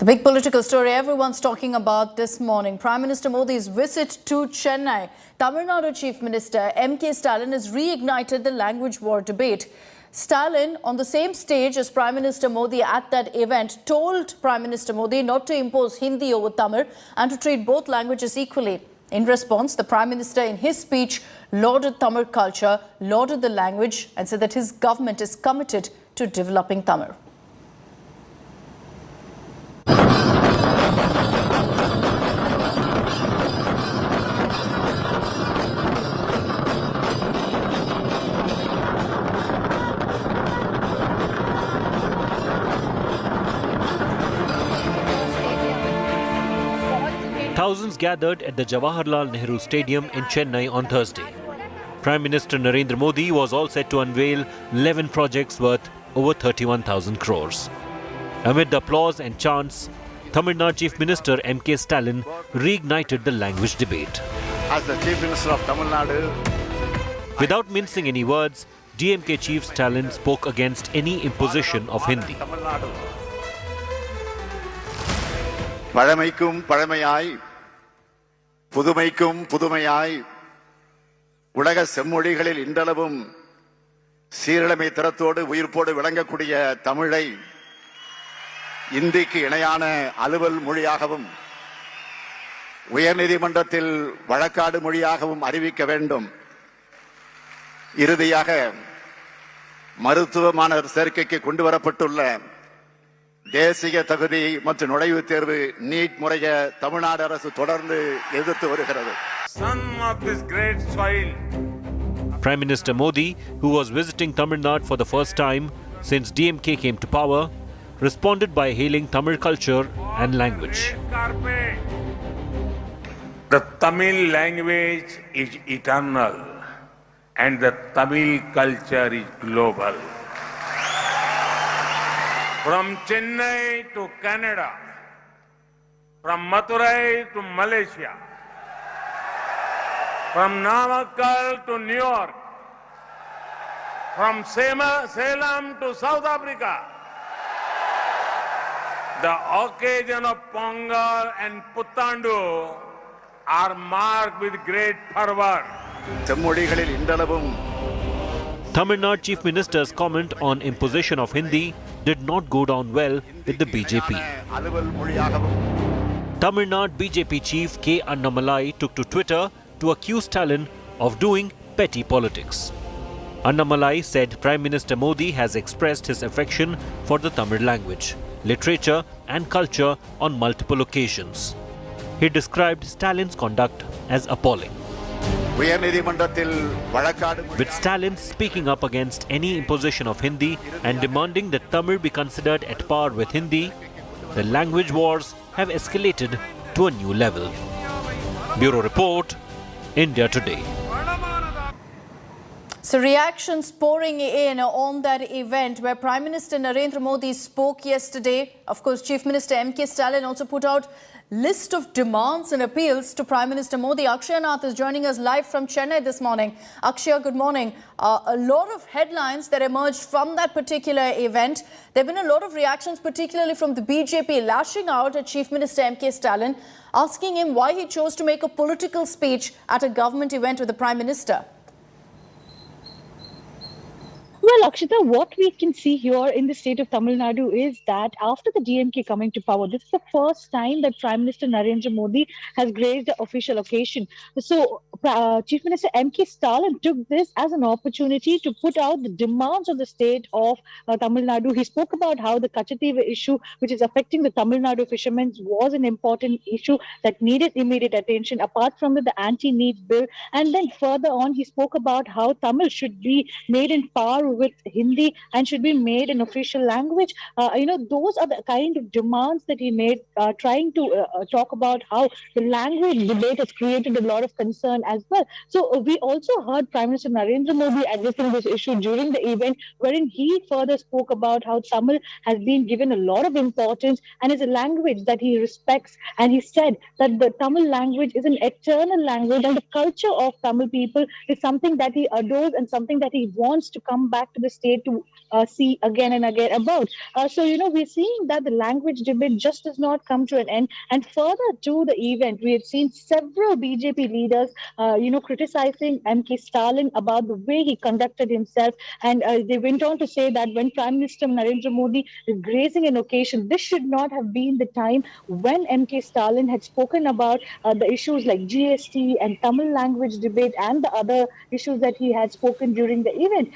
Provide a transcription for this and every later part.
The big political story everyone's talking about this morning. Prime Minister Modi's visit to Chennai. Tamil Nadu Chief Minister M.K. Stalin has reignited the language war debate. Stalin, on the same stage as Prime Minister Modi at that event, told Prime Minister Modi not to impose Hindi over Tamil and to treat both languages equally. In response, the Prime Minister in his speech lauded Tamil culture, lauded the language and said that his government is committed to developing Tamil. Thousands gathered at the Jawaharlal Nehru Stadium in Chennai on Thursday. Prime Minister Narendra Modi was all set to unveil 11 projects worth over 31,000 crores. Amid the applause and chants, Tamil Nadu Chief Minister M.K. Stalin reignited the language debate. As the Chief Minister of Tamil Nadu, without mincing any words, DMK Chief Stalin spoke against any imposition of Hindi. பழமைக்கும் பழமையாய் புதுமைக்கும் புதுமையாய் உலக செம்மொழிகளில் இன்றளவும் சீரழமை திறத்தோடு உயிர்ப்போடு விளங்கக்கூடிய தமிழை இந்திக்கு இணையான அலுவல் மொழியாகவும் உயர்நீதிமன்றத்தில் வழக்காடு மொழியாகவும் அறிவிக்க வேண்டும். இறுதியாக மருத்துவ மாணவர் சேர்க்கைக்கு கொண்டு வரப்பட்டுள்ள தேசிய தகுதி மற்றும் நுழைவுத் தேர்வு நீட் முறையை தமிழ்நாடு அரசு தொடர்ந்து எதிர்த்து வருகிறது. Prime Minister Modi, who was visiting Tamil Nadu for the first time since DMK came to power, responded by hailing Tamil culture and language. The Tamil language is eternal and the Tamil culture is global. From Chennai to Canada, from Madurai to Malaysia, from Namakkal to New York, from Salem to South Africa, the occasion of Pongal and Puthandu are marked with great fervor. செம்மொழிகளில் இன்றளவும் Tamil Nadu Chief Minister's comment on imposition of Hindi did not go down well with the BJP. Tamil Nadu BJP chief K. Annamalai took to Twitter to accuse Stalin of doing petty politics. Annamalai said Prime Minister Modi has expressed his affection for the Tamil language, literature and culture on multiple occasions. He described Stalin's conduct as appalling. With Stalin speaking up against any imposition of Hindi and demanding that Tamil be considered at par with Hindi, the language wars have escalated to a new level. Bureau Report, India Today. So reactions pouring in on that event where Prime Minister Narendra Modi spoke yesterday. Of course, Chief Minister M.K. Stalin also put out list of demands and appeals to Prime Minister Modi. Akshay Nath is joining us live from Chennai this morning. Akshay, good morning. A lot of headlines that emerged from that particular event. There have been a lot of reactions, particularly from the BJP, lashing out at Chief Minister M.K. Stalin, asking him why he chose to make a political speech at a government event with the Prime Minister. Well, Akshita, what we can see here in the state of Tamil Nadu is that after the DMK coming to power, this is the first time that Prime Minister Narendra Modi has graced the official occasion. So, Chief Minister M.K. Stalin took this as an opportunity to put out the demands of the state of Tamil Nadu. He spoke about how the Kachativa issue, which is affecting the Tamil Nadu fishermen, was an important issue that needed immediate attention, apart from the anti-NEET bill. And then further on, he spoke about how Tamil should be made in par with Hindi and should be made an official language. Those are the kind of demands that he made, trying to talk about how the language debate has created a lot of concern as well. So we also heard Prime Minister Narendra Modi addressing this issue during the event, wherein he further spoke about how Tamil has been given a lot of importance and is a language that he respects. And he said that the Tamil language is an eternal language and the culture of Tamil people is something that he adores and something that he wants to come back back to the state to see again and again about. So, we're seeing that the language debate just does not come to an end. And further to the event, we have seen several BJP leaders, criticizing M.K. Stalin about the way he conducted himself. And they went on to say that when Prime Minister Narendra Modi is gracing an occasion, this should not have been the time when M.K. Stalin had spoken about the issues like GST and Tamil language debate and the other issues that he had spoken during the event.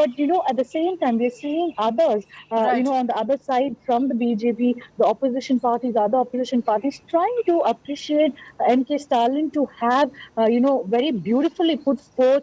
But, at the same time, we're seeing others, Right. on the other side from the BJP, the opposition parties, other opposition parties, trying to appreciate M.K. Stalin to have, very beautifully put forth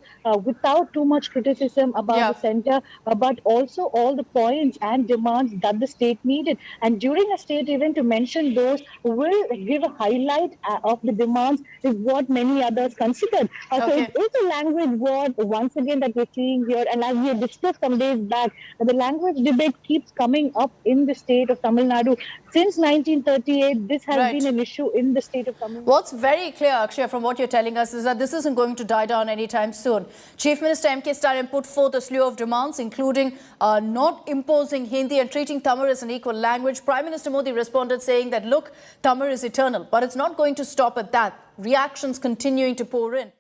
without too much criticism about Yeah. the center, but also all the points and demands that the state needed. And during a state event, to mention those will give a highlight of the demands is what many others considered. So Okay. it is a language war once again that we're seeing here. And as we had discussed some days back, the language debate keeps coming up in the state of Tamil Nadu. Since 1938, this has Right. been an issue in the state of Tamil Nadu. What's very clear, Akshay, from what you're telling us is that this isn't going to die down anytime soon. Chief Minister M.K. Stalin put forth a slew of demands, including not imposing Hindi and treating Tamil as an equal language. Prime Minister Modi responded saying that, look, Tamil is eternal, but it's not going to stop at that. Reactions continuing to pour in.